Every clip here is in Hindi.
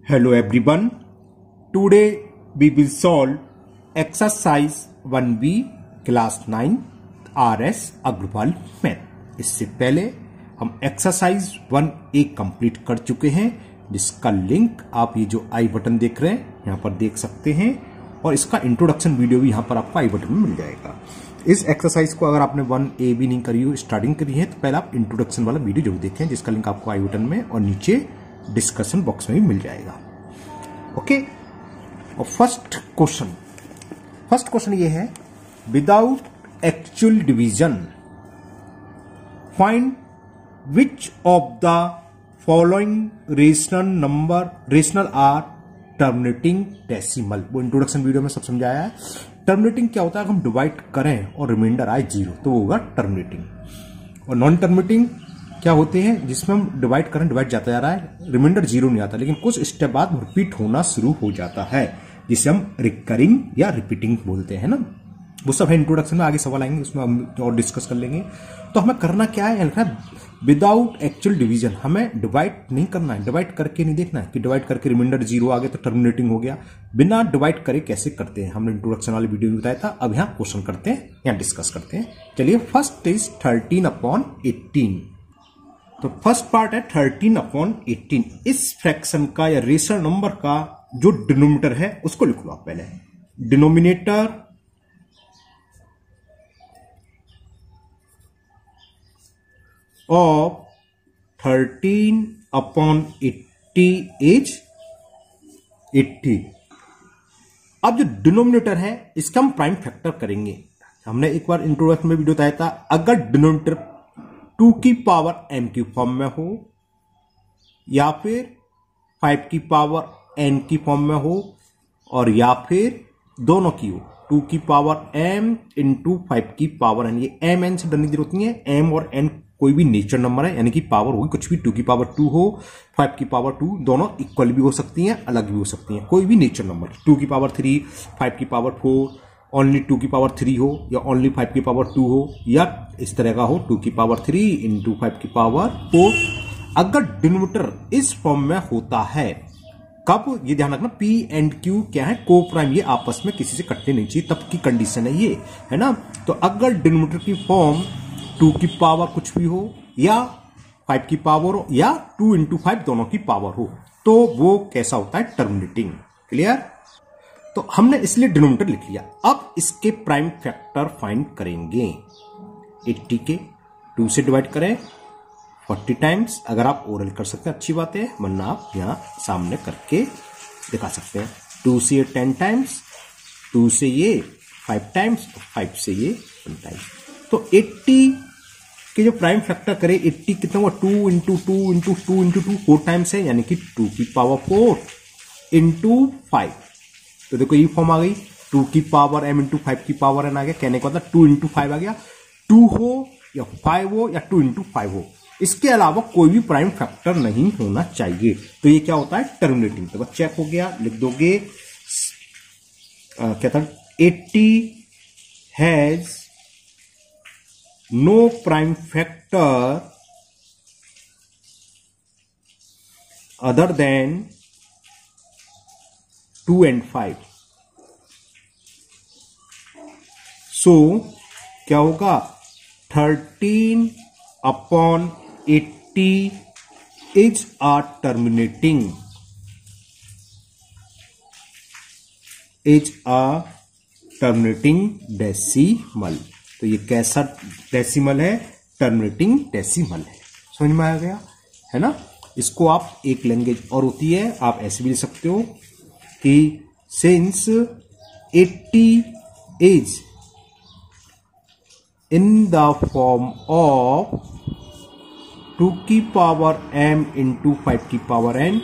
Hello everyone. Today we will solve exercise 1B class 9 RS Agarwal math. इससे पहले हम एक्सरसाइज 1A कंप्लीट कर चुके हैं, जिसका लिंक आप ये जो आई बटन देख रहे हैं यहाँ पर देख सकते हैं, और इसका इंट्रोडक्शन वीडियो भी यहाँ पर आपको आई बटन में मिल जाएगा। इस एक्सरसाइज को अगर आपने 1A भी नहीं करी हो, स्टार्टिंग करी है, तो पहले आप इंट्रोडक्शन वाला वीडियो जरूर देखें, जिसका लिंक आपको आई बटन में और नीचे डिस्कशन बॉक्स में भी मिल जाएगा। ओके। और फर्स्ट क्वेश्चन ये है, without actual division find which of the following rational are terminating decimal. वो इंट्रोडक्शन वीडियो में सब समझाया है। टर्मिनेटिंग क्या होता है, हम डिवाइड करें और रिमाइंडर आए 0 तो वो होगा टर्मिनेटिंग। और नॉन टर्मिनेटिंग क्या होते हैं, जिसमें हम डिवाइड करें, डिवाइड जाता जा रहा है, रिमाइंडर 0 नहीं आता, लेकिन कुछ स्टेप बाद रिपीट होना शुरू हो जाता है, जिसे हम रिकरिंग या रिपीटिंग बोलते हैं ना। वो सब है इंट्रोडक्शन में, आगे सवाल आएंगे उसमें हम और डिस्कस कर लेंगे। तो हमें करना क्या है, विदाउट एक्चुअल डिवीजन। हमें डिवाइड नहीं करना है, डिवाइड करके नहीं देखना है कि डिवाइड करके रिमाइंडर 0 आ गया तो टर्मिनेटिंग हो गया। बिना डिवाइड करे कैसे करते हैं, हमने इंट्रोडक्शन वाले वीडियो में बताया था। अब यहाँ क्वेश्चन करते हैं, यहाँ डिस्कस करते हैं। चलिए, फर्स्ट इज 13/18। तो फर्स्ट पार्ट है 13/18। इस फ्रैक्शन का या रेशनल नंबर का जो डिनोमिनेटर है उसको लिख लो आप पहले। Denominator of 13/80 is 80। अब जो डिनोमिनेटर है इसका हम प्राइम फैक्टर करेंगे। हमने एक बार इंट्रोडक्शन में वीडियो बताया था, अगर डिनोमिनेटर 2 की पावर m की फॉर्म में हो या फिर 5 की पावर n की फॉर्म में हो, और या फिर दोनों की हो, 2 की पावर m इंटू 5 की पावर n। ये m n से डरने की जरूरत नहीं है। m और n कोई भी नेचर नंबर है, यानी कि पावर होगी कुछ भी। 2 की पावर 2 हो, 5 की पावर 2, दोनों इक्वल भी हो सकती हैं, अलग भी हो सकती हैं। कोई भी नेचर नंबर, 2 की पावर 3, 5 की पावर 4, ओनली 2 की पावर 3 हो, या ओनली 5 की पावर 2 हो, या इस तरह का हो 2 की पावर 3 इंटू 5 की पावर 4। अगर डिनोमिनेटर इस फॉर्म में होता है, कब, ये ध्यान रखना, P एंड Q क्या है, को प्राइम, ये आपस में किसी से कटने नहीं चाहिए, तब की कंडीशन है ये, है ना। तो अगर डिनोमिनेटर की फॉर्म 2 की पावर कुछ भी हो, या 5 की पावर हो, या 2 इंटू 5 दोनों की पावर हो, तो वो कैसा होता है, टर्मिनेटिंग। क्लियर। तो हमने इसलिए डिनोमिनेटर लिख लिया। अब इसके प्राइम फैक्टर फाइंड करेंगे। 80 के 2 से डिवाइड करें 40 टाइम्स। अगर आप ओरल कर सकते हैं अच्छी बात है, वरना आप यहां सामने करके दिखा सकते हैं। 2 से ये 10 टाइम्स, 2 से ये 5 टाइम्स, 5 से ये 1 टाइम्स। तो 80 के जो प्राइम फैक्टर करें, 80 कितना हुआ, 2 इंटू 2 इंटू 2 इंटू 2, 4 टाइम्स है, यानी कि 2 की पावर 4 इंटू 5। तो देखो ये फॉर्म आ गई, 2 की पावर m इंटू 5 की पावर n आ गया। कहने का मतलब 2 इंटू 5 आ गया। 2 हो या 5 हो या 2 इंटू 5 हो, इसके अलावा कोई भी प्राइम फैक्टर नहीं होना चाहिए। तो ये क्या होता है, टर्मिनेटिंग। तो बस चेक हो गया, लिख दोगे क्या था, 80 has no prime factor other than 2 and 5। So क्या होगा, 13/80 इज अ टर्मिनेटिंग डेसिमल। तो ये कैसा डेसिमल है, टर्मिनेटिंग डेसिमल है। समझ में आ गया, है ना। इसको आप एक लैंग्वेज और होती है, आप ऐसे भी लिख सकते हो कि since 80 is in the form of 2 की पावर m इंटू 5 की पावर n,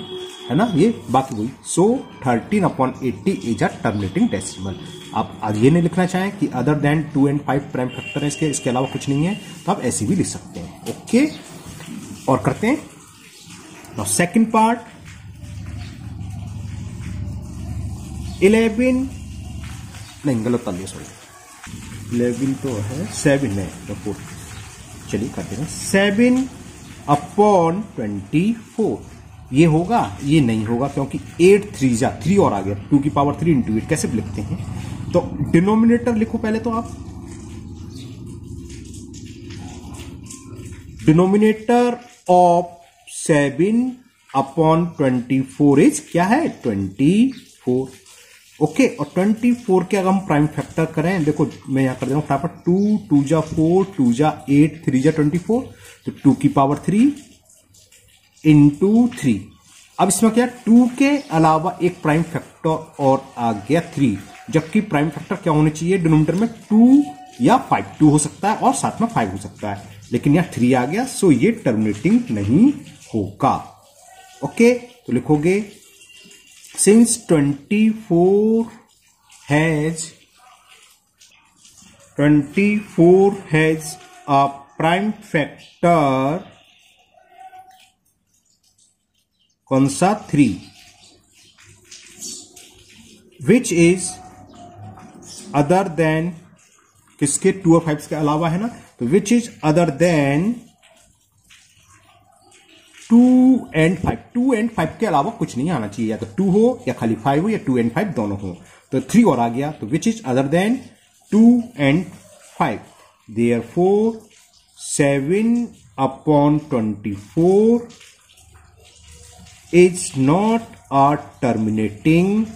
है ना, ये बाकी वही। सो 13/80 इज अ टर्मिनेटिंग डेसिमल। आप आज ये नहीं लिखना चाहें कि other than 2 and 5 prime factor है इसके अलावा कुछ नहीं है, तो आप ऐसे भी लिख सकते हैं। ओके, और करते हैं नाउ सेकंड पार्ट। 11 नहीं, गलत लिया, सॉरी, 11 तो है, 7 है, तो 4। चलिए करते हैं 7/24। ये होगा, ये नहीं होगा, क्योंकि 8 3 जा 3 और आ गया, 2 की पावर 3 इंटू 8 कैसे लिखते हैं? तो डिनोमिनेटर लिखो पहले तो आप, डिनोमिनेटर ऑफ 7 अपॉन 24 इज क्या है? 24। ओके, और 24 के अगर हम प्राइम फैक्टर करें, देखो मैं यहां कर दे रहा हूं फटाफट, 2 2 जा 4, 2 जा 8, 3 जा 24, तो 2 की पावर 3 इंटू 3। अब इसमें क्या, 2 के अलावा एक प्राइम फैक्टर और आ गया 3, जबकि प्राइम फैक्टर क्या होने चाहिए डिनोमिनेटर में? 2 या 5, 2 हो सकता है और साथ में 5 हो सकता है, लेकिन यहां 3 आ गया, सो ये टर्मिनेटिंग नहीं होगा। ओके, तो लिखोगे since 24 has a prime factor कौन सा? 3, which is other than, किसके? 2 और 5 के अलावा है ना, तो which is other than 2 and 5। 2 and 5 के अलावा कुछ नहीं आना चाहिए, या तो 2 हो या खाली 5 हो, या 2 and 5 दोनों हो। तो 3 और आ गया, तो which is other than 2 and 5, therefore 7 upon 24 is not a terminating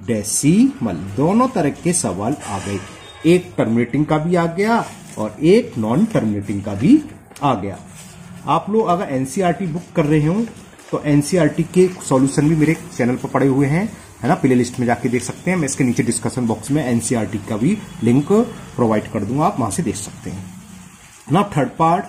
decimal. दोनों तरह के सवाल आ गए, एक टर्मिनेटिंग का भी आ गया और एक नॉन टर्मिनेटिंग का भी आ गया। आप लोग अगर एनसीईआरटी बुक कर रहे हो तो एनसीईआरटी के सॉल्यूशन भी मेरे चैनल पर पड़े हुए हैं, है ना, प्ले लिस्ट में जाके देख सकते हैं। मैं इसके नीचे डिस्कशन बॉक्स में एनसीईआरटी का भी लिंक प्रोवाइड कर दूंगा, आप वहां से देख सकते हैं ना। थर्ड पार्ट,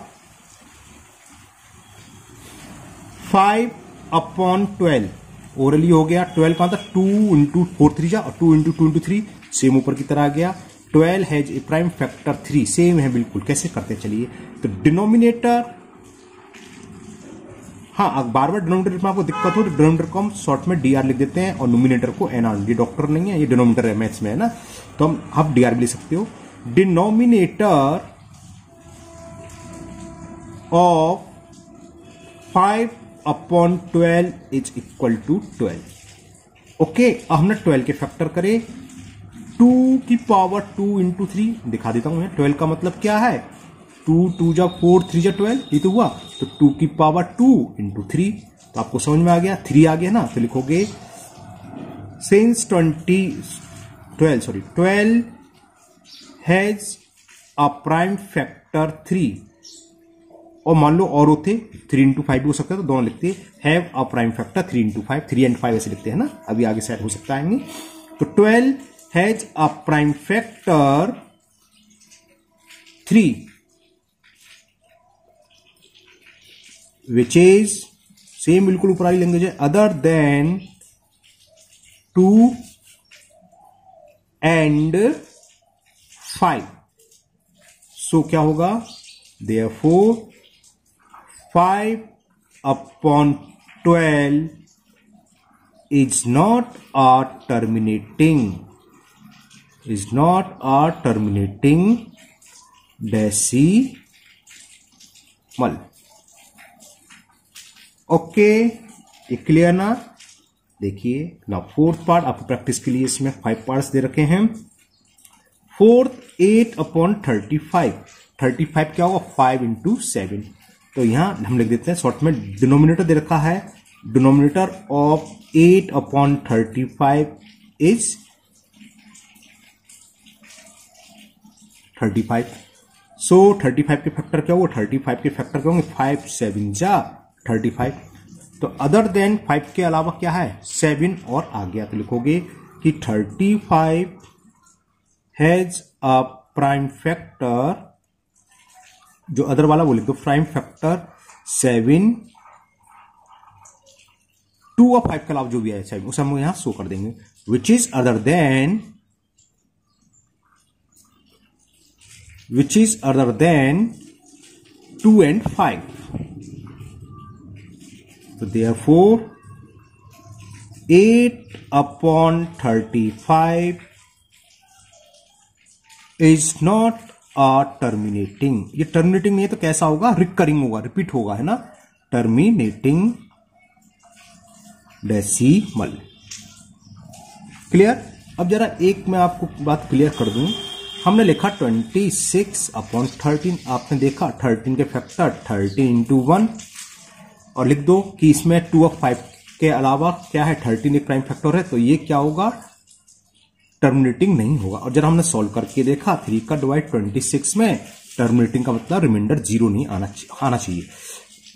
5 अपॉन 12 ओरली हो गया। 12 कहां था? 2 इंटू 4 3 जा, और 2 इंटू 2 इंटू 3 सेम ऊपर की तरह आ गया। 12 has a prime factor 3, same है बिल्कुल। कैसे करते चलिए, तो डिनोमिनेटर, हाँ बार बार डिनोमिनेटर में आपको दिक्कत हो तो डिनोमिनेटर को हम शॉर्ट में डीआर लिख देते हैं और नोमिनेटर को एनआर। ये डॉक्टर नहीं है, ये डिनोमिनेटर है, मैथ्स में है ना, तो आप डीआर भी लिख सकते हो। Denominator of 5 upon 12 is equal to 12। Okay, अब हमने 12 के फैक्टर करे, 2 की पावर 2 इंटू 3 दिखा देता हूं मैं। 12 का मतलब क्या है? 2 2 जा 4, 3 जा 12, ये तो हुआ। तो 2 की पावर 2 इंटू 3, तो आपको समझ में आ गया, 3 आ गया ना। तो लिखोगे since 12 has a prime factor 3, और मान लो और होते 3 इंटू 5 भी हो सकता है, तो दोनों लिखते have a prime factor 3 into 5, 3 and 5 ऐसे लिखते हैं ना, अभी आगे सेट हो सकता है। तो 12 has a prime factor 3 which is same, बिल्कुल ऊपर वाली लैंग्वेज है, अदर देन 2 एंड 5। सो क्या होगा? Therefore 5 upon 12 is not a terminating decimal। Okay, ये क्लियर ना? देखिए ना, फोर्थ पार्ट आपको प्रैक्टिस के लिए इसमें 5 पार्ट्स दे रखे हैं। Fourth, 8 upon 35। 35 क्या होगा? 5 इंटू 7। तो यहां हम लिख देते हैं शॉर्ट में, डिनोमिनेटर दे रखा है, डिनोमिनेटर ऑफ 8 अपॉन 35 इज 35। सो 35 के फैक्टर क्या होगा? 35 के फैक्टर क्या होंगे? 5 7 जा 35। तो अदर देन 5 के अलावा क्या है? 7 और आ गया, तो लिखोगे कि 35 हैज अ प्राइम फैक्टर, जो अदर वाला वो लिख दो, प्राइम फैक्टर 7, 2 और 5 के अलावा जो भी है 7, उसे हम यहां शो कर देंगे, which is other than 2 and 5। तो therefore 8 upon 35 is not terminating. ये टर्मिनेटिंग नहीं है तो कैसा होगा, रिकरिंग होगा, रिपीट होगा, है ना, टर्मिनेटिंग डेसिमल। क्लियर। अब जरा एक मैं आपको बात क्लियर कर दूं, हमने लिखा 26/13, आपने देखा 13 के फैक्टर 30 इंटू 1, और लिख दो कि इसमें 2 और 5 के अलावा क्या है, 13 एक प्राइम फैक्टर है, तो ये क्या होगा, टर्मिनेटिंग नहीं होगा। और जरा हमने सॉल्व करके देखा 3 का डिवाइड 26 में, टर्मिनेटिंग का मतलब रिमाइंडर 0 नहीं आना चाहिए।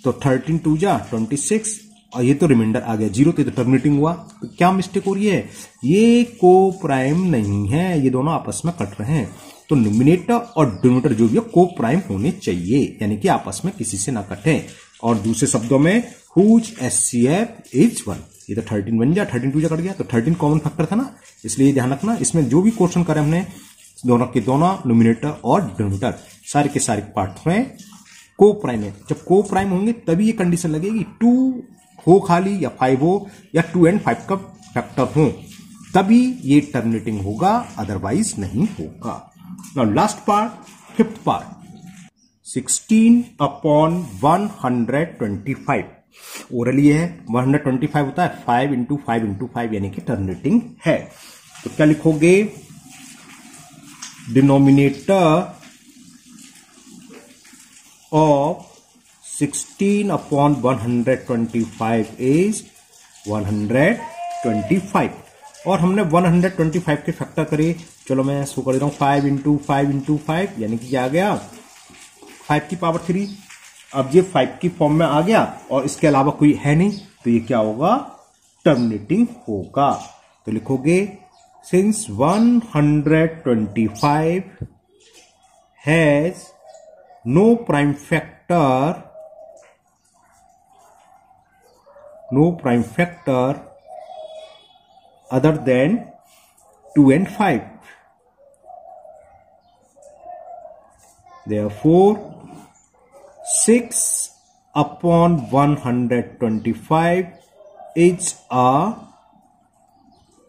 तो 13 2 जा 26, और ये तो रिमाइंडर आ गया 0, तो ये तो टर्मिनेटिंग हुआ। तो क्या मिस्टेक हो रही है, ये को प्राइम नहीं है, ये दोनों आपस में कट रहे हैं। तो न्यूमिनेटर और डिनोमिनेटर जो भी है को प्राइम होने चाहिए, यानी कि आपस में किसी से ना कटे। और दूसरे शब्दों में हुज HCF इज 1। ये तो 13 बन गया, 13 2 जा कट गया, तो 13 कॉमन फैक्टर था ना, इसलिए ध्यान रखना इसमें जो भी क्वेश्चन करे हमने, दोनों के दोनों न्यूमिनेटर और डिनोमिनेटर सारे के सारे पार्ट में को प्राइम है। जब को प्राइम होंगे तभी ये कंडीशन लगेगी, 2 हो खाली या 5 हो, या 2 and 5 का फैक्टर हो, तभी ये टर्मिनेटिंग होगा, अदरवाइज नहीं होगा। Now last part, fifth part, 16/125। Orally है, 125 होता है, 5 इंटू 5 इंटू 5 यानी कि टर्मिनेटिंग है। तो क्या लिखोगे, डिनोमिनेटर ऑफ 16/125 इज 125, और हमने 125 के फैक्टर करे। चलो मैं इसको कर देता हूं, 5 इंटू 5 इंटू 5 यानी कि आ गया 5 की पावर 3। अब ये 5 की फॉर्म में आ गया और इसके अलावा कोई है नहीं, तो ये क्या होगा, टर्मिनेटिंग होगा। तो लिखोगे since 125 has no prime factor other than 2 and 5. Therefore, 6/125 is a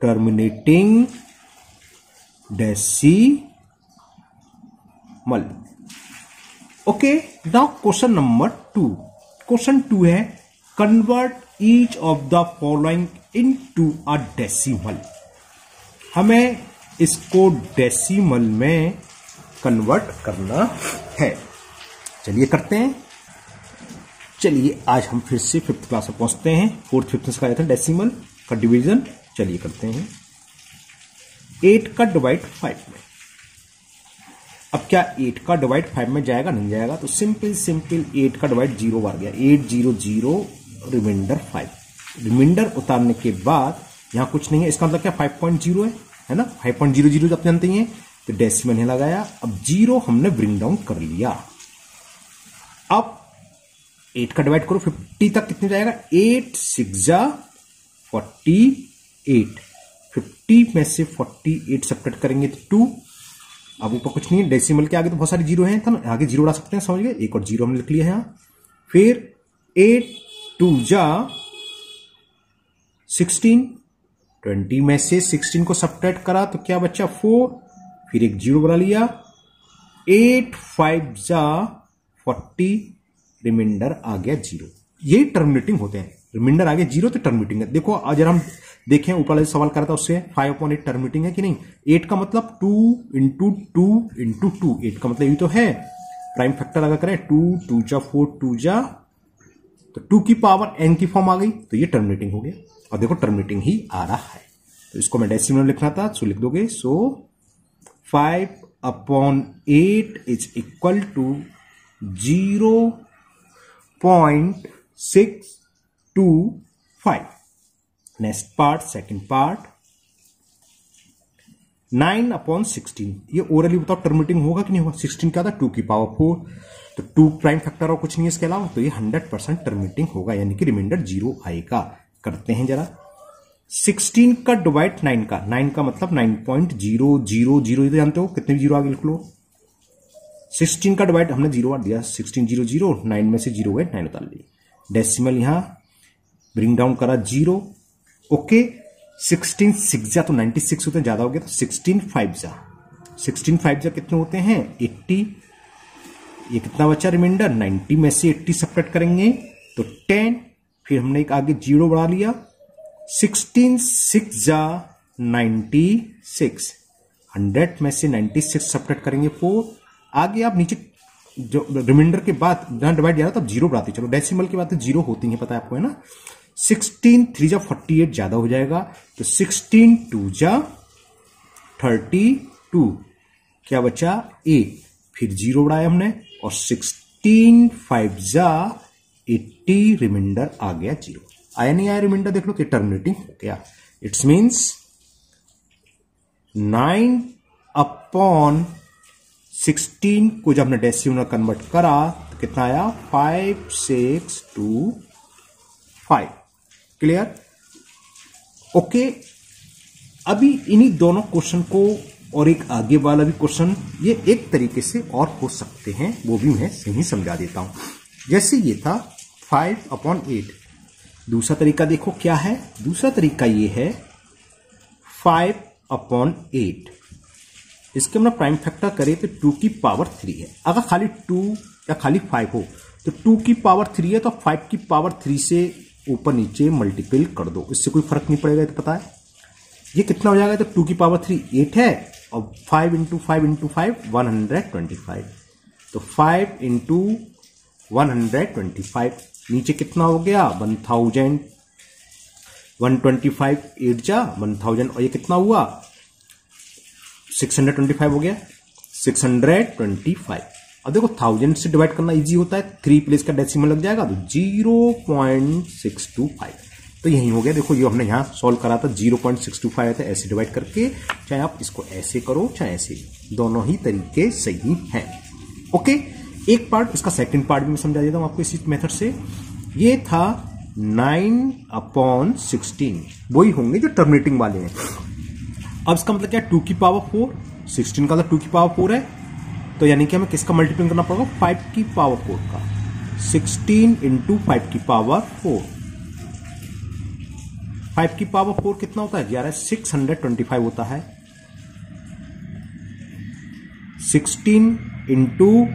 terminating decimal. Okay, now question number 2. Question 2 है, convert each of the following into a decimal. हमें इसको डेसिमल में कन्वर्ट करना है। चलिए करते हैं। चलिए आज हम फिर से 5th क्लास में पहुंचते हैं। 4th 5th से था डेसिमल का डिवीजन। चलिए करते हैं। 8 का डिवाइड 5 में, अब क्या 8 का डिवाइड 5 में जाएगा, नहीं जाएगा, तो सिंपल 8 का डिवाइड 0 बार गया, 8 0 0 रिमाइंडर 5। रिमाइंडर उतारने के बाद यहां कुछ नहीं है, इसका मतलब क्या 5.0 है ना, 5.00 आप जानते हैं, तो डेसिमल है लगाया। अब 0 हमने ब्रिंग डाउन कर लिया। अब 8 का डिवाइड करो 50 तक, कितने जाएगा, 8 6 48, 50 में से 48 सब्ट्रैक्ट करेंगे तो 2। अब ऊपर कुछ नहीं है, डेसिमल के आगे तो बहुत सारे 0 हैं, था ना, आगे 0 उड़ा सकते हैं, समझ गए, एक और 0 हमने लिख लिया है यहां। फिर 8 2 16, 20 में से 16 को सब्ट्रैक्ट करा तो क्या बच्चा 4, फिर एक 0 बना लिया, 8 5 40, रिमाइंडर आ गया 0। ये टर्मिनेटिंग होते हैं, रिमाइंडर आ गया 0 तो टर्मिनेटिंग है। देखो अगर हम देखें ऊपर वाले सवाल करा था उससे 5/8 टर्मिनेटिंग है कि नहीं। 8 का मतलब 2 इंटू 2 इंटू 2, 8 का मतलब ये तो है, प्राइम फैक्टर अगर करें 2 2 4 2 तो 2 की पावर n की फॉर्म आ गई, तो ये टर्मिनेटिंग हो गया। और देखो टर्मिनेटिंग ही आ रहा है, तो इसको मैं डेसिमल लिखना था, सो लिख दोगे। So 5/8 is equal to 0.625। Next part, second part, 9/16। ये ओरली बताओ टर्मिनेटिंग होगा कि नहीं होगा। 16 क्या था, 2 की पावर 4, तो 2 प्राइम फैक्टर और कुछ नहीं है इसके अलावा, तो ये 100% टर्मिनेटिंग होगा, यानी कि रिमाइंडर 0 आएगा। करते हैं जरा। 16 का डिवाइड 9 का, 9 का मतलब 9.000, ये तो जानते हो, कितने भी 0 आगे लिख लो। 16 का डिवाइड हमने 0 बार दिया, 16 0 0, 9 में से 0 गए, 9 उतार लिए, डेसिमल यहां ब्रिंग डाउन करा 0। ओके, 16 6 तो 96 होते हैं, ज्यादा हो गया, तो 16 5 16 5 जा कितने होते हैं 80। ये कितना बचा रिमाइंडर 90 में से 80 सब्ट्रैक्ट करेंगे तो 10, फिर हमने एक आगे 0 बढ़ा लिया। 16 6 जा 96, 100 में से 96 सब्ट्रैक्ट करेंगे 4। आगे आप नीचे जो रिमाइंडर के बाद जहां डिवाइड जा रहा था तब 0 बढ़ाते चलो, डेसिमल के बाद तो 0 होती है पता है आपको है ना। 16 3 जा 48 ज्यादा हो जाएगा तो 16 2 जा 32, क्या बचा 8, फिर 0 बढ़ाया हमने और 16 5 जा 80, रिमाइंडर आ गया 0। आया नहीं आया रिमाइंडर देख लो कि टर्मिनेटिंग हो गया। इट्स मीन्स 9 अपॉन 16 को जब हमने डेसिमल कन्वर्ट करा तो कितना आया 5625। क्लियर? ओके, अभी इन्हीं दोनों क्वेश्चन को और एक आगे वाला भी क्वेश्चन ये एक तरीके से और हो सकते हैं, वो भी मैं सही समझा देता हूं। जैसे ये था 5/8, दूसरा तरीका देखो क्या है। दूसरा तरीका ये है 5/8, इसके हम प्राइम फैक्टर करें तो 2 की पावर 3 है। अगर खाली 2 या खाली 5 हो तो 2 की पावर 3 है तो 5 की पावर 3 से ऊपर नीचे मल्टीपल कर दो, इससे कोई फर्क नहीं पड़ेगा। तो पता है ये कितना हो जाएगा, तो 2 की पावर 3 8 है और 5 इंटू 5 इंटू 5 125, तो 5 इंटू 125 नीचे कितना हो गया 1000, 125 8 जा 1000 और ये कितना हुआ 625 हो गया 625। अब देखो 1000 से डिवाइड करना इजी होता है, 3 प्लेस का डेसिमल लग जाएगा तो 0.625। तो यही हो गया। देखो ये हमने यहां सॉल्व करा था 0.625 आया था, ऐसे डिवाइड करके, चाहे आप इसको ऐसे करो चाहे ऐसे, दोनों ही तरीके सही हैं। ओके, एक पार्ट इसका सेकंड पार्ट भी मैं समझा देता हूं आपको इसी मेथड से। ये था 9/16, वही होंगे जो टर्मिनेटिंग वाले हैं। अब इसका मतलब क्या 2 की पावर 4, 16 का मतलब 2 की पावर 4 है, तो यानी कि हमें किसका मल्टीप्लाई करना पड़ेगा 5 की पावर 4 का। 16 इंटू 5 की पावर 4, 5 की पावर 4 कितना होता है यार 625 होता है। 16 इंटू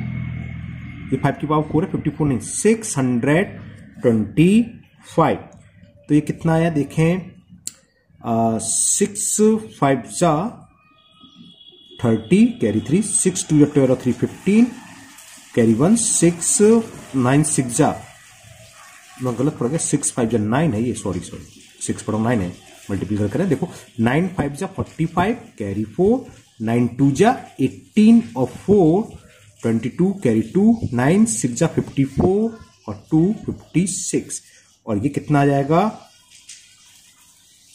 ये 5 की पावर 4 है 54 नहीं 625, तो ये कितना आया देखें 6 5 जा 30 कैरी 3, 6 2 या 12 3 15 कैरी 1, 6 9 6 जा, मैं गलत पड़ गया 6 5 जा 9 है ये, सॉरी 6 पढ़ो 9 है, मल्टीप्लाई करें देखो 9 5 जा 45 कैरी 4, 9 2 जा 18 और 4 22 कैरी 2, 9 6 जा 54 और 2 56, और ये कितना आ जाएगा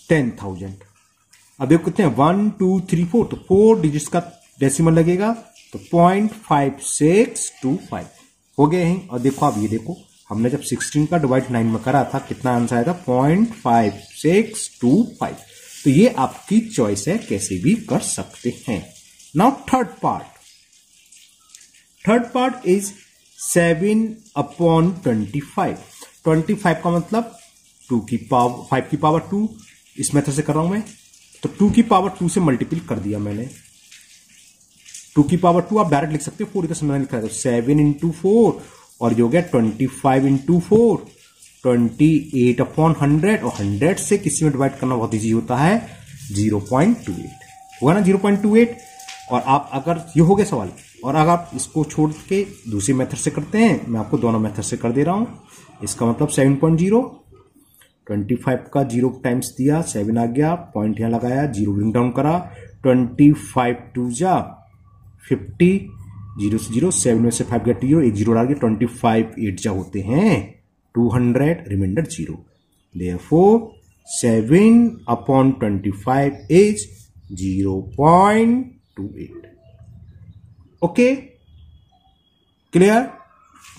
10,000। अब देखो कितने 1 2 3 4, तो 4 डिजिट्स का डेसिमल लगेगा तो 0.5625 हो गए हैं। और देखो अब ये देखो हमने जब 16 का डिवाइड 9 में करा था कितना आंसर आया था 0.5625। तो ये आपकी चॉइस है, कैसे भी कर सकते हैं। Now third part is 7/25। 25 का मतलब 2 की पावर 5 की पावर 2, इस मेथड से कर रहा हूं मैं, तो 2 की पावर 2 से मल्टीपल कर दिया मैंने। 2 की पावर 2 आप डायरेक्ट लिख सकते हो, 4 इधर से मैंने लिखा है 7 इंटू 4 और ये हो गया 25 इंटू 4 28/100, और 100 से किसी में डिवाइड करना बहुत इजी होता है 0.28 होगा ना 0.28। और आप अगर ये हो गया सवाल, और अगर आप इसको छोड़ के दूसरी मेथड से करते हैं, मैं आपको दोनों मेथड से कर दे रहा हूं, इसका मतलब 7.0, 25 का 0 टाइम्स दिया 7 आ गया, पॉइंट यहां लगाया, 0 ब्रिंग डाउन करा, 25 2 जा 50, 0 से 0, 7 में से 5 गया 0, एक 0 डाल के 25 8 जा होते हैं 200, reminder 0। Therefore 7/25 is 0.28. Okay, clear?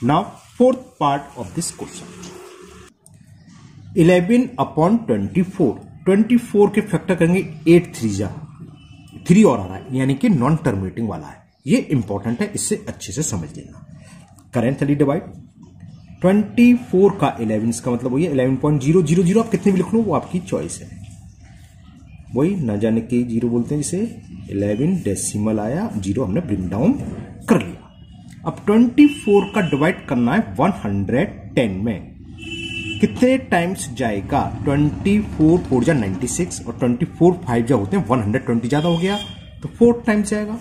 Now fourth part of this question, 11/24, 24 के फैक्टर करेंगे 8 3 जा, 3 और आ रहा है यानी कि नॉन टर्मिनेटिंग वाला है, ये इंपॉर्टेंट है, इससे अच्छे से समझ लेना। करें 30 डिवाइड 24 का 11, इसका मतलब वही 11.000, आप कितने भी लिख लो वो आपकी चॉइस है, वही ना जाने के 0 बोलते हैं जिसे 11 डेसिमल आया, 0 हमने ब्रिंग डाउन कर लिया। अब 24 का डिवाइड करना है 110 में, कितने टाइम्स जाएगा? 24 4 जा 96 और 24 5 जा होते हैं 120, ज्यादा हो गया तो 4 टाइम्स जाएगा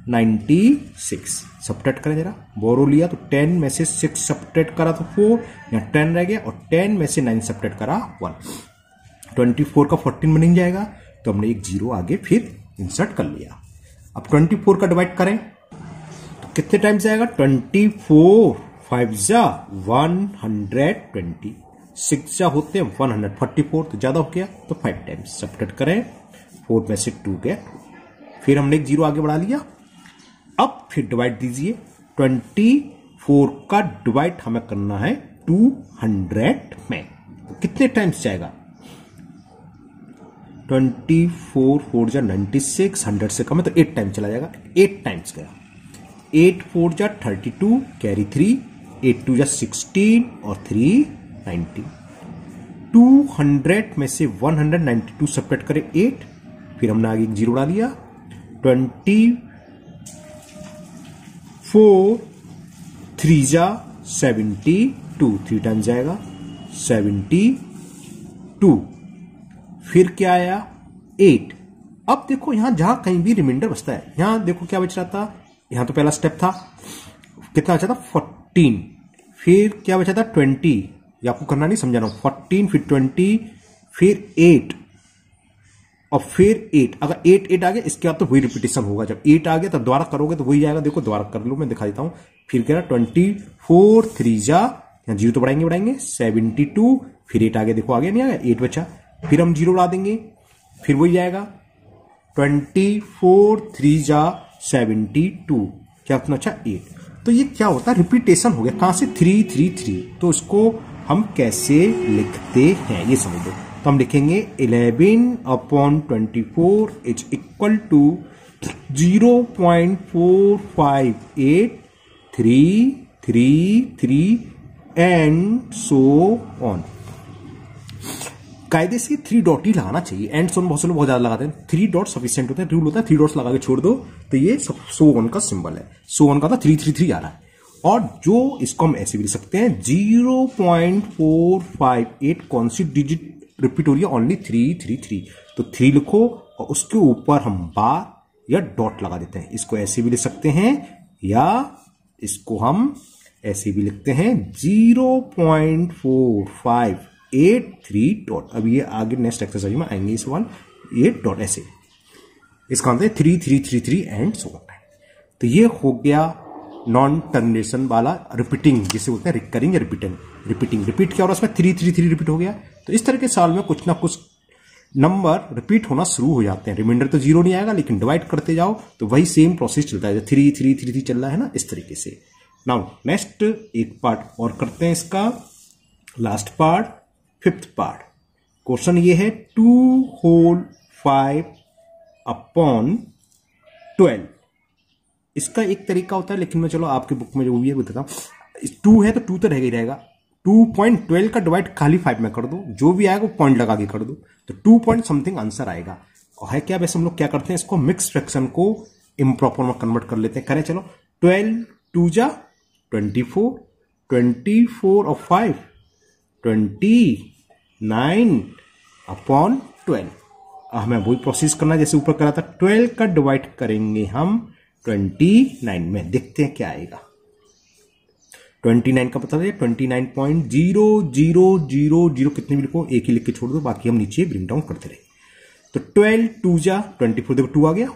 96। सब्ट्रैक्ट करें जरा, बोरो लिया तो 10 में से 6 सब्ट्रैक्ट करा तो 4, यहाँ 10 रह गया और 10 में से 9 सब्ट्रैक्ट करा 1। 24 का 14 में नहीं जाएगा तो हमने एक 0 आगे फिर इंसर्ट कर लिया। अब 24 का डिवाइड करें तो कितने टाइम्स जाएगा? 24 5 जा 120, 6 जा होते हैं 144 तो ज्यादा हो गया तो 5 टाइम्स सब्ट्रैक्ट करें, 4 में से 2 गया, फिर हमने एक 0 आगे बढ़ा लिया। अब फिर डिवाइड दीजिए, 24 का डिवाइड हमें करना है 200 में, तो कितने टाइम्स जाएगा? 24 4 जा 96, 100 से कम है तो 8 टाइम्स चला जाएगा, 8 टाइम्स गया। 8 4 जा 32, कैरी 3, 8 2 जा 16 और 3 19। 200 में से 192 सब्ट्रैक्ट करें 8, फिर हमने आगे एक 0 डाल दिया। 24 3 जा 72, 3 टाइम्स जाएगा 72, फिर क्या आया 8। अब देखो यहां जहां कहीं भी रिमाइंडर बचता है, यहां देखो क्या बच रहा था, यहां तो पहला स्टेप था, कितना बचा था 14, फिर क्या बचा था 20, ये आपको करना नहीं, समझा रहा हूं, 14 फिर 20 फिर 8 और फिर 8। अगर 8 8 आ गया इसके बाद तो वही रिपीटेशन होगा, जब 8 आ गया तब दोबारा करोगे तो वही जाएगा। देखो दोबारा कर लो, मैं दिखा देता हूं। फिर कह रहा 24 3 जा, यहां 0 तो बढ़ाएंगे 72, फिर 8 आ गया, देखो आ गया नहीं आ गया, 8 बचा, फिर हम 0 ला देंगे, फिर वही जाएगा 24 3 जा 72, क्या उतना अच्छा 8। तो ये क्या होता है, रिपीटेशन हो गया, कहां से 3 3 3। तो इसको हम कैसे लिखते हैं ये समझ लो। तो हम लिखेंगे 11/24 is equal to 0.45833 and so on. कायदे से 3 डॉट ही लगाना चाहिए, एंड सो ऑन बहुत से लोग बहुत ज्यादा लगाते हैं, 3 डॉट सफिशिएंट होते हैं, रूल होता है 3 डॉट्स लगा के छोड़ दो तो ये सो ऑन का सिंबल है। सो ऑन का था 333 आ रहा है, और जो इसको हम ऐसे भी लिख सकते हैं 0.458 कौन सी डिजिट रिपीट हो रही है, ओनली 333। तो 3 लिखो और उसके ऊपर हम बार या डॉट लगा देते हैं। इसको ऐसे भी लिख सकते हैं या इसको हम ऐसे भी लिखते हैं 0.4583 डॉट। अब ये आगे नेक्स्ट एक्सरसाइज में आएंगे इस सवाल, ये डॉट ऐसे, इसका मतलब 3333 एंड सो ऑन। तो ये हो गया नॉन टर्मिनेशन वाला रिपीटिंग, जिसे बोलते हैं रिकरिंग या रिपीटिंग। रिपीट क्या हो रहा है उसमें 333 रिपीट हो गया। तो इस तरह के साल में कुछ ना कुछ नंबर रिपीट होना शुरू हो जाते हैं। रिमाइंडर तो 0 नहीं आएगा, लेकिन डिवाइड करते जाओ तो वही सेम प्रोसेस चलता है, 3 3 3 3 चल रहा है ना, इस तरीके से। नाउ नेक्स्ट एक पार्ट और करते हैं इसका, last part, 5th part. Question ये है 2 होल 5/12। इसका एक तरीका होता है, लेकिन मैं चलो आपके बुक में जो भी है बताता हूं। 2 है तो 2 तो रहेगा ही रहेगा, 2.12 का डिवाइड खाली 5 में कर दो, जो भी आएगा वो पॉइंट लगा के कर दो, तो 2 पॉइंट समथिंग आंसर आएगा। और है क्या, वैसे हम लोग क्या करते हैं, इसको मिक्स फ्रैक्शन को इम्प्रॉपर में कन्वर्ट कर लेते हैं। करें चलो, 12 2 जा 24, 24 और 5 29/12। हमें वही प्रोसेस करना है जैसे ऊपर करा था। 12 का डिवाइड करेंगे हम 29 में, देखते हैं क्या आएगा। 29 का पता है 29.0000, कितने भी लिखो, एक ही लिख के छोड़ दो, बाकी हम नीचे ब्रिंग डाउन करते रहे। तो 12 2 जा 24, देखो 2 आ गया,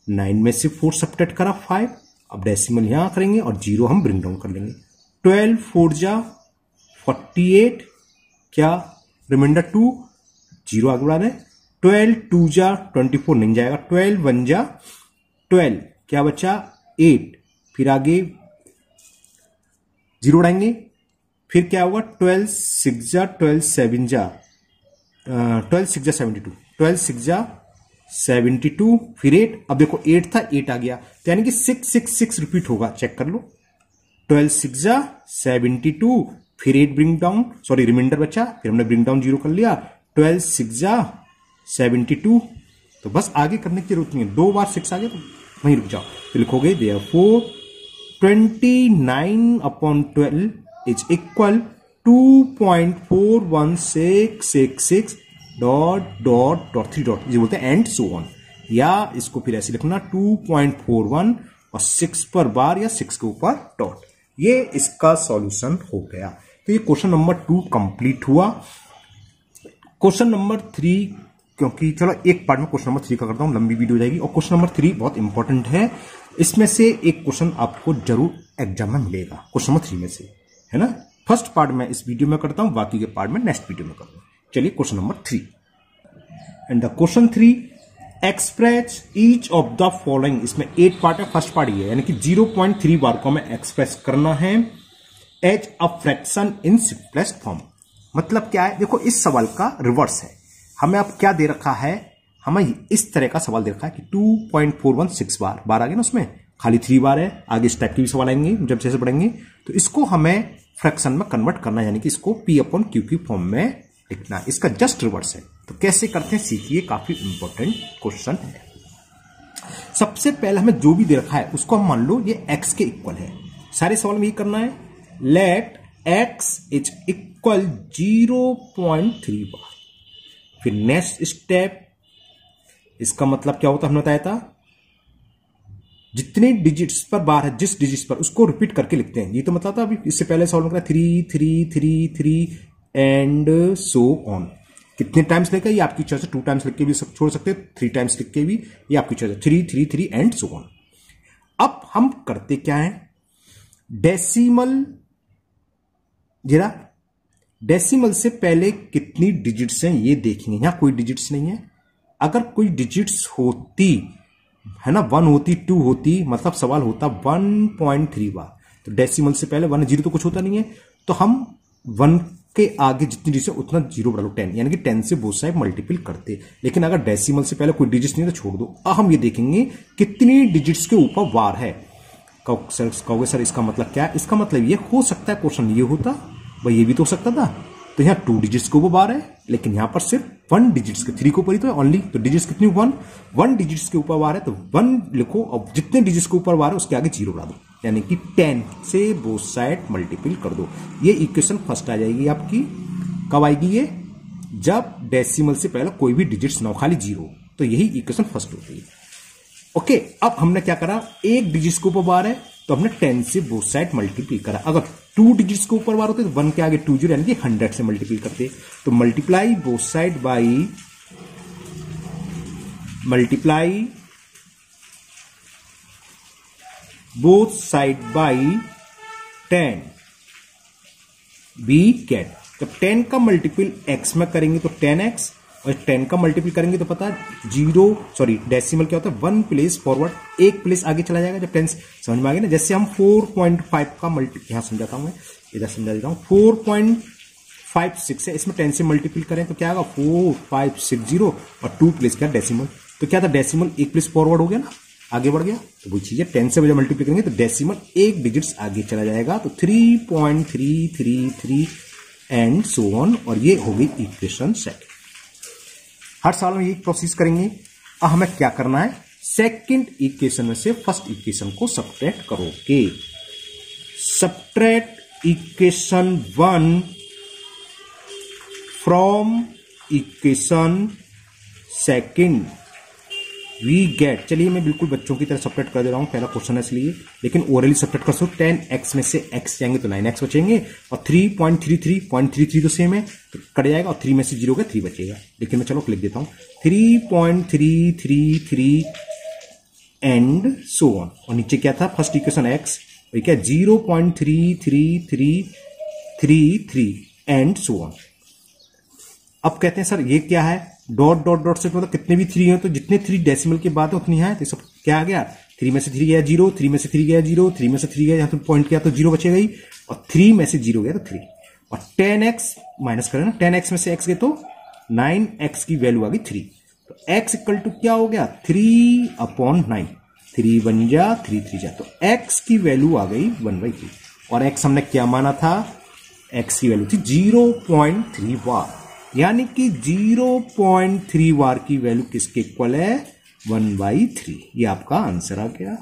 9 में से 4 सब्ट्रैक्ट करा 5, अब डेसिमल यहां करेंगे और 0 हम ब्रिंग डाउन कर लेंगे। 12 4 जा 48, क्या रिमाइंडर 2, 0 आगे बढ़ा दें। 12 2 जा 24 नहीं जाएगा, 12 1 जा 12, क्या बचा 8, फिर आगे 0 उड़ाएंगे, फिर क्या होगा 12 6 जा 12 7 जा 12 6 जा 72, 12 6 जा 72, फिर 8, अब देखो 8 था 8 आ गया, तो यानी कि 666 रिपीट होगा, चेक कर लो। 12 6 जा 72, फिर 8 ब्रिंग डाउन, सॉरी रिमाइंडर बचा, फिर हमने ब्रिंग डाउन 0 कर लिया। 12 6 जा 72, तो बस आगे करने की जरूरत नहीं है, 2 बार 6 आ गया तो वहीं रुक जाओ। तो लिखोगे therefore 29/12 इज इक्वल 2.41666 ... 3 डॉट, ये बोलते हैं एंड सो ऑन। या इसको फिर ऐसे लिखना 2.41 और 6 पर बार या 6 के ऊपर डॉट। ये इसका सॉल्यूशन हो गया। तो ये क्वेश्चन नंबर 2 कंप्लीट हुआ। क्वेश्चन नंबर 3, क्योंकि चलो एक पार्ट में क्वेश्चन नंबर 3 का करता हूं, लंबी वीडियो हो जाएगी। और क्वेश्चन नंबर 3 बहुत इंपॉर्टेंट है, इसमें से एक क्वेश्चन आपको जरूर एग्जाम में मिलेगा, क्वेश्चन नंबर 3 में से, है ना। फर्स्ट पार्ट में इस वीडियो में करता हूं, बाकी के पार्ट में नेक्स्ट वीडियो में करूंगा। चलिए question number 3। And the question 3, express each of the following. इसमें 8 पार्ट है, फर्स्ट पार्ट ये है, यानी कि 0.3 बार को हमें एक्सप्रेस करना है as a fraction in simplest form. मतलब क्या है, देखो इस सवाल का रिवर्स है। हमें अब क्या दे रखा है, हमें इस तरह का सवाल दे रखा है कि 2.416 बार आ गया ना, उसमें खाली 3 बार है। आगे इस टाइप के भी सवाल आएंगे जब जैसे पढ़ेंगे। तो इसको हमें फ्रैक्शन में कन्वर्ट करना है, यानी कि इसको P/Q की फॉर्म में लिखना है। इसका जस्ट रिवर्स है। तो कैसे करते हैं सीखिए, काफी इंपॉर्टेंट क्वेश्चन है। सबसे पहले हमें जो भी दे रखा है उसको हम मान लो ये x के इक्वल है। सारे सवाल में ये करना है, लेट x इज इक्वल 0.3 बार। फिर नेक्स्ट स्टेप, इसका मतलब क्या होता है हमने बताया था, जितने डिजिट्स पर बार है, जिस डिजिट्स पर, उसको रिपीट करके लिखते हैं। ये तो मतलब था अभी इससे पहले सॉल्व करा 3 3 3 3 एंड सो ऑन। कितने टाइम्स लिखा ये आपकी चॉइस है, 2 टाइम्स लिख के भी छोड़ सकते हो, 3 टाइम्स लिख के भी, ये आपकी चॉइस है। 3 3 3 एंड सो ऑन। अब हम करते क्या है, डेसिमल, जरा डेसिमल से पहले कितनी डिजिट्स हैं ये देखेंगे। यहां कोई डिजिट्स नहीं है। अगर कोई डिजिट्स होती है ना, 1 होती, 2 होती, मतलब सवाल होता 1.3 बार। तो डेसिमल से पहले 1 0 तो कुछ होता नहीं है, तो हम 1 के आगे जितनी डिजिट है उतना 0 बढ़ा लो, 10, यानी कि 10 से बोथ साइड मल्टीपल करते। लेकिन अगर डेसिमल से पहले कोई डिजिट्स नहीं है तो छोड़ दो। अब हम ये देखेंगे कितनी डिजिट्स के ऊपर वार है। कहोगे सर इसका मतलब क्या है, इसका मतलब ये हो सकता है क्वेश्चन ये होता, भाई ये भी तो हो सकता था। तो यहाँ 2 डिजिट्स के ऊपर बार है, लेकिन यहां पर सिर्फ 1 डिजिट्स के, 3 के ऊपर ही तो है ओनली। तो डिजिट्स कितनी, 1 डिजिट्स के ऊपर बार है, तो 1 लिखो और जितने डिजिट्स के ऊपर बार है उसके आगे 0 बढ़ा दो, यानी कि 10 से बोथ साइड मल्टीपल कर दो। ये इक्वेशन फर्स्ट आ जाएगी आपकी। कब आएगी ये, जब डेसिमल से पहले कोई भी डिजिट्स ना हो, खाली 0। तो यही इक्वेशन फर्स्ट होती है। ओके, अब हमने क्या करा, 1 डिजिट्स के ऊपर बार है तो हमने 10 से बोथ साइड मल्टीपल करा। अगर 2 डिजिट्स के ऊपर बार होते तो 1 के आगे 2 0, यानी कि 100 से मल्टीपल करते। तो multiply both side by, multiply both side by 10 we get. जब 10 का मल्टीपल x में करेंगे तो 10x, और 10 का मल्टीपल करेंगे तो पता है डेसिमल क्या होता है, 1 प्लेस फॉरवर्ड, 1 प्लेस आगे चला जाएगा। जब 10 समझ में आ गया ना, जैसे हम 4.5 का मल्टीपल, यहां समझाता हूं मैं, इधर समझा देता हूं, 4.56 है, इसमें 10 से मल्टीपल करें तो क्या आएगा 4560, और 2 प्लेस क्या डेसिमल। तो क्या था, डेसिमल 1 प्लेस फॉरवर्ड हो गया ना, आगे बढ़ गया। तो वो चीज है, 10 से जब मल्टीप्लाई करेंगे तो डेसिमल 1 डिजिट्स आगे चला जाएगा। तो 3.333 एंड सो ऑन। और ये हो गई इक्वेशन सेकंड। हर साल में ये प्रोसेस करेंगे। अब हमें क्या करना है, सेकंड इक्वेशन में से फर्स्ट इक्वेशन को सब्ट्रैक्ट करोगे। Subtract equation 1 from equation second we get. चलिए मैं बिल्कुल बच्चों की तरह सब्ट्रैक्ट कर दे रहा हूं, पहला क्वेश्चन है इसलिए, लेकिन ओरली सब्ट्रैक्ट कर सकते। 10x में से x जाएंगे तो 9x बचेंगे, और 3.33 तो सेम है तो कट जाएगा, और 3 में से 0 गया 3 बचेगा। लेकिन मैं चलो लिख देता हूं 3.333 एंड सो ऑन। और नीचे क्या था, फर्स्ट इक्वेशन x, और क्या 0.33333 एंड सो ऑन। अब कहते हैं सर ये क्या है, डॉट डॉट डॉट से मतलब कितने भी 3 हैं तो जितने 3 डेसिमल के बाद है उतनी है। तो सब क्या आ गया, 3 में से 3 गया 0, 3 में से 3 गया 0, 3 में से 3 गया, यहां तो पॉइंट किया तो 0 बचेगा ही, और 3 में से 0 गया तो 3, और 10x माइनस करें ना, 10x में से x गए तो 9x की वैल्यू आ गई 3। तो x इक्वल टू क्या हो गया, 3/9, 3 बन जा 3 3 जा, तो x की वैल्यू आ गई 1/3। और x हमने क्या माना था, x की वैल्यू थी 0.3 बार। यानी कि 0.3 वार की वैल्यू किसके इक्वल है? 1/3। ये आपका आंसर आ गया।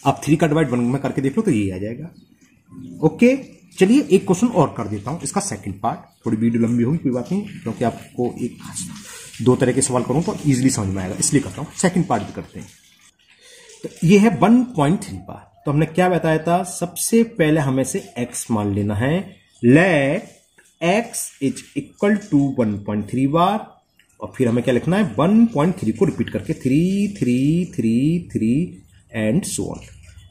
आप 3 का डिवाइड 1 में करके देख लो तो ये आ जाएगा। ओके, चलिए एक क्वेश्चन और कर देता हूं, इसका सेकंड पार्ट। थोड़ी वीडियो लंबी होगी, कोई बात नहीं, क्योंकि आपको एक 2 तरह के सवाल करूं तो इजीली समझ में आएगा, इसलिए करता हूं। सेकंड पार्ट भी करते हैं। तो ये है 1.3 बार। तो हमने क्या बताया था? सबसे पहले हमें से x मान लेना है। Let x is equal to 1.3 bar, और फिर हमें क्या लिखना है? 1.3 को रिपीट करके 3 3 3 3 एंड सो ऑन।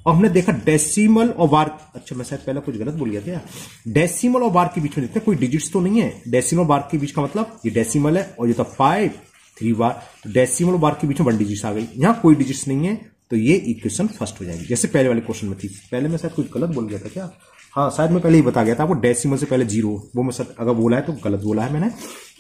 और हमने देखा डेसिमल और बार, अच्छा मैं शायद पहले कुछ गलत बोल गया क्या? डेसिमल और बार के बीच में देखते हैं कोई डिजिट्स तो नहीं है। डेसिमल बार के बीच का मतलब ये डेसिमल है, और ये तो 5 3 बार, तो डेसिमल और बार के बीच में 1 डिजिट्स आ गई। यहां कोई डिजिट्स नहीं है, तो ये इक्वेशन फर्स्ट हो जाएगी, जैसे पहले वाले क्वेश्चन में थी। पहले मैं शायद कुछ गलत बोल गया था क्या? हाँ, शायद मैं पहले ही बता गया था आपको, डेसिमल से पहले 0, वो मैं अगर बोला है तो गलत बोला है मैंने,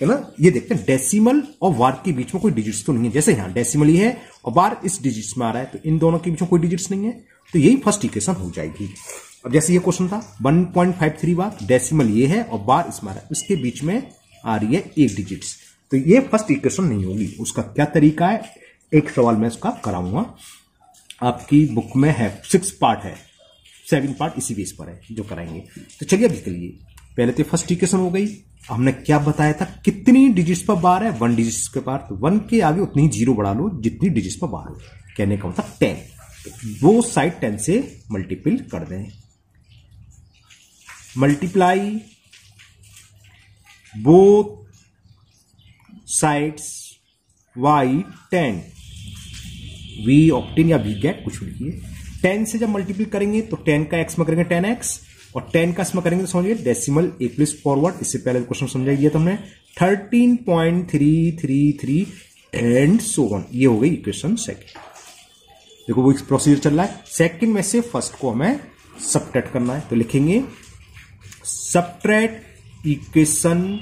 है ना। ये देखते हैं डेसिमल और बार के बीच में कोई डिजिट्स तो नहीं है। जैसे यहाँ डेसिमल ही है और बार इस डिजिट्स में आ रहा है, तो इन दोनों के बीच में कोई डिजिट्स नहीं है, तो यही फर्स्ट इक्वेशन हो जाएगी। अब जैसे ये क्वेश्चन था 1.53 बार, डेसिमल ये है और बार इसमें आ रहा है, उसके बीच में आ रही है 1 डिजिट्स, तो ये फर्स्ट इक्वेशन नहीं होगी। उसका क्या तरीका है, एक सवाल मैं उसका कराऊंगा। आपकी बुक में है 6 पार्ट है, 7 पार्ट इसी बेस पर है जो कराएंगे। तो चलिए अभी चलिए, पहले तो फर्स्ट इक्वेशन हो गई। हमने क्या बताया था, कितनी डिजिट्स पर बार है? 1 डिजिट्स के बार, तो 1 के आगे उतनी 0 बढ़ा लो जितनी डिजिट्स पर बार हो। कहने का मतलब 10, वो साइड 10 से मल्टीपल कर दें। Multiply both sides y 10, we obtain या वी गेट, कुछ लिखिए। 10 से जब मल्टीप्लाई करेंगे तो 10 का x में करेंगे 10x, और 10 का इसमें करेंगे तो समझिए डेसिमल एक प्लेस फॉरवर्ड। इससे पहले क्वेश्चन समझा दिया तुमने 13.333 एंड सो ऑन। ये हो गई इक्वेशन सेकंड। देखो वो प्रोसीजर चल रहा है। सेकंड में से फर्स्ट को हमें सबट्रैक्ट करना है, तो लिखेंगे subtract equation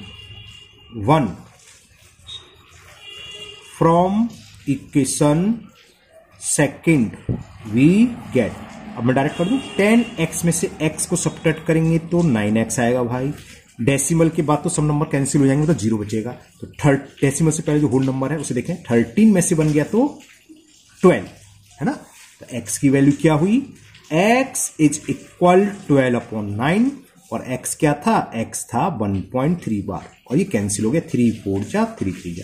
1 from equation second we get. अब मैं डायरेक्ट कर दूं, 10x में से x को सबट्रैक्ट करेंगे तो 9x आएगा भाई। डेसिमल के बाद तो सब नंबर कैंसिल हो जाएंगे, तो 0 बचेगा। तो डेसिमल से पहले जो होल नंबर है उसे देखें, 13 में से बन गया तो 12, है ना। तो x की वैल्यू क्या हुई? x इज इक्वल 12/9, और x क्या था? x था 1.3 बार, और ये कैंसिल हो गया, 3 4 जा 3 3 जा,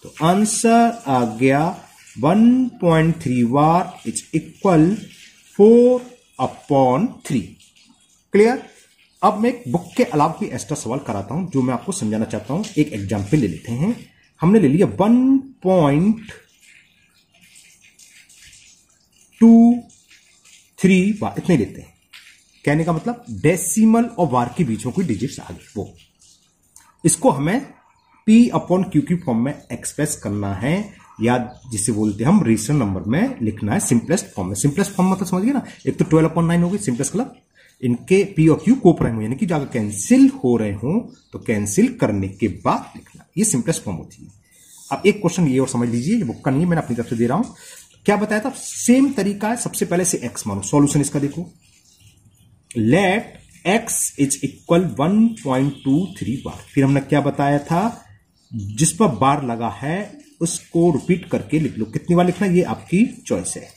तो आंसर आ गया 1.3 बार इज इक्वल 4/3। क्लियर? अब मैं एक बुक के अलावा भी एक्स्ट्रा सवाल कराता हूं जो मैं आपको समझाना चाहता हूं। एक एग्जाम्पल ले लेते हैं। हमने ले लिया 1.23 बार, इतने लेते हैं। कहने का मतलब डेसिमल और बार के बीच में कोई डिजिट्स आ गई, वो इसको हमें P/Q की फॉर्म में एक्सप्रेस करना है, या जिसे बोलते हैं हम रेशनल नंबर में लिखना है सिंपलेस्ट फॉर्म में। सिंपलेस्ट फॉर्म मतलब समझ गए ना, एक तो 12/9 हो गई सिंपलेस्ट, मतलब इनके P और Q कोप्राइम हो, यानी कि जगह कैंसिल हो रहे हो तो कैंसिल करने के बाद लिखना, ये सिंपलेस्ट फॉर्म होती है। अब एक क्वेश्चन ये और समझ लीजिए, ये बुक का नहीं है, मैंने अपनी तरफ से दे रहा हूं। क्या बताया था? सेम तरीका है, सबसे पहले से x मानो। सॉल्यूशन इसका देखो, लेट x इज इक्वल 1.23 बार। फिर हमने क्या बताया था, जिस पर बार लगा है उसको रिपीट करके लिख लो। कितनी बार लिखना ये आपकी चॉइस है।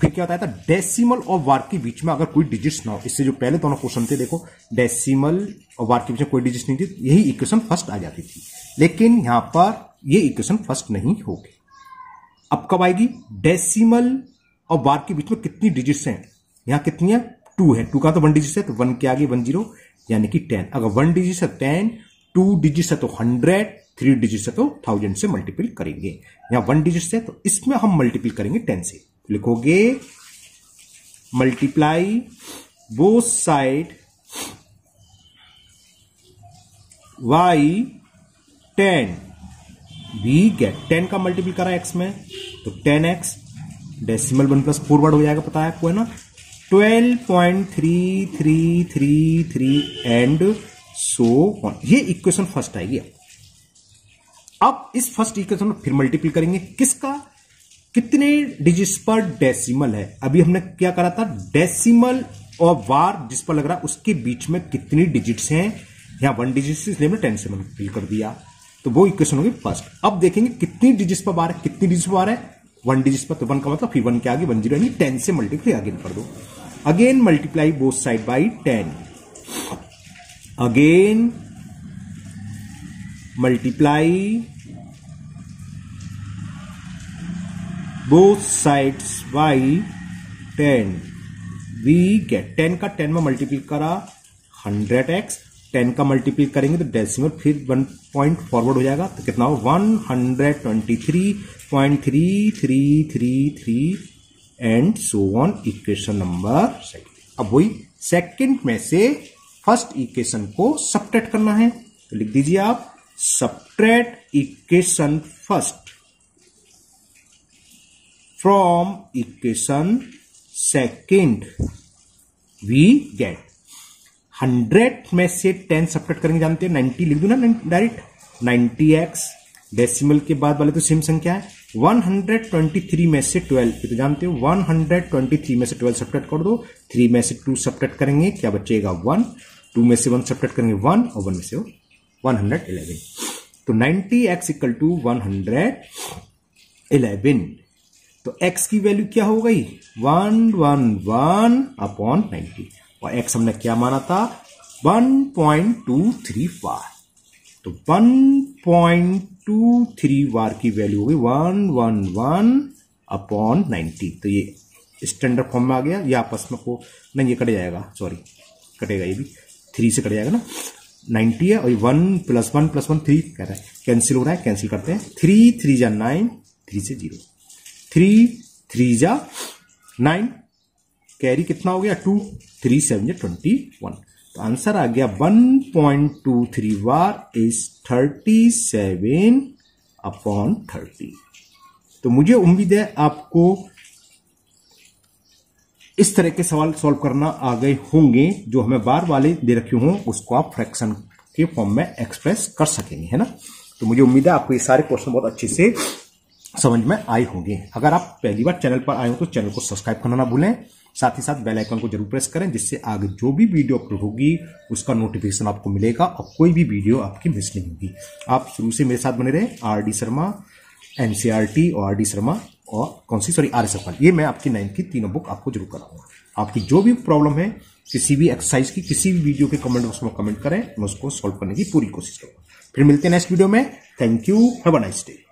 फिर क्या बताया था, डेसिमल और बार के बीच में अगर कोई डिजिट्स ना हो। इससे जो पहले दोनों क्वेश्चन थे, देखो डेसिमल और बार के बीच में कोई डिजिट्स नहीं थी, यही इक्वेशन फर्स्ट आ जाती थी। लेकिन यहां पर ये इक्वेशन फर्स्ट नहीं होगी। अब कब आएगी? डेसिमल और बार के बीच में कितनी डिजिट्स हैं? यहां कितनी है? 2 है। 2 का तो 1 डिजिट है, तो 1 के आगे 1 0, यानी कि 10। अगर 1 डिजिट है 10, 2 डिजिट है तो 100, 3 डिजिट है तो 1000 से मल्टीपल करेंगे। यहां 1 डिजिट है तो इसमें हम मल्टीपल करेंगे 10 से। लिखोगे multiply both side y 10, we get 10 का मल्टीपल करा x में तो 10x, डेसिमल 1 + 4 वर्ड हो जाएगा, पता है आपको, है ना। 12.3333 एंड सो ऑन। ये इक्वेशन फर्स्ट आएगी। अब इस फर्स्ट इक्वेशन में फिर मल्टीपल करेंगे किसका? कितने डिजिट्स पर डेसिमल है? अभी हमने क्या करा था, डेसिमल और बार जिस पर लग रहा है उसके बीच में कितनी डिजिट्स हैं। यहाँ 1 डिजिट से इसलिए हमने 10 से मल्टीप्लाई कर दिया, तो वो इक्वेशन होगी फर्स्ट। अब देखेंगे कितनी डिजिट्स पर बार है, कितनी डिजिट्स पर बार है 1 डिजिट पर, तो 1 का मतलब फिर 1 के आगे 10 यानी 10 से मल्टीप्लाई अगेन कर दो। Again multiply both side by 10, again multiply both sides by 10, we get 10 का 10 में मल्टीप्लाई करा 100x, 10 का मल्टीप्लाई करेंगे तो डेसिमल फिर 1 पॉइंट फॉरवर्ड हो जाएगा, तो कितना हो 123.3333 and so on, equation number second. अब वही सेकंड में से फर्स्ट इक्वेशन को सबट्रैक्ट करना है, तो लिख दीजिए आप subtract equation first from equation second, we get 100 में से 10 सबट्रैक्ट करेंगे, जानते हैं 90 लिख दू ना डायरेक्ट, 90x डेसिमल के बाद वाले तो सेम संख्या है, 123 में से 12, तो जानते हो 123 में से 12 सबट्रैक्ट कर दो, 3 में से 2 सबट्रैक्ट करेंगे क्या बचेगा 1, 2 में से 1 सबट्रैक्ट करेंगे 1 और 1 में से 111, तो 90x इक्वल टू 111, तो x की वैल्यू क्या हो गई 111 अपॉन 90, और x हमने क्या माना था 1.23 बार, तो 1.23 बार की वैल्यू हो गई 111 अपॉन 90, तो ये स्टैंडर्ड फॉर्म में आ गया। ये आपस में को नहीं, ये कट जाएगा, सॉरी कटेगा, ये भी 3 से कट जाएगा ना, 90 है और 1 + 1 + 1 3 कह रहा है, कैंसिल हो रहा है, कैंसिल करते हैं, 3 3 जा 9, 3 से 0, 3 3 जा 9, कैरी कितना हो गया 2, 3 7 जा 21, तो आंसर आ गया 1.23 बार इज 37 अपॉन 30। तो मुझे उम्मीद है आपको इस तरह के सवाल सॉल्व करना आ गए होंगे, जो हमें बार वाले दे रखे हों उसको आप फ्रैक्शन के फॉर्म में एक्सप्रेस कर सकेंगे, है ना। तो मुझे उम्मीद है आपको ये सारे क्वेश्चन बहुत अच्छे से समझ में आए होंगे। अगर आप पहली बार चैनल पर आए हो तो चैनल को सब्सक्राइब करना ना भूलें, साथ ही साथ बेल आइकन को जरूर प्रेस करें, जिससे आगे जो भी वीडियो अपलोड होगी उसका नोटिफिकेशन आपको मिलेगा और कोई भी वीडियो आपकी मिस नहीं होगी। आप शुरू से मेरे साथ बने रहे, RD शर्मा, NCERT और RD शर्मा और कौन सी RS शर्मा, ये मैं आपकी 9th की तीनों बुक आपको जरूर कराऊंगा। आपकी जो भी प्रॉब्लम है किसी भी एक्सरसाइज की, किसी भी वीडियो के कमेंट बॉक्स में कमेंट करें, मैं उसको सॉल्व करने की पूरी कोशिश करूंगा। फिर मिलते हैं नेक्स्ट वीडियो में। Thank you, have a nice day.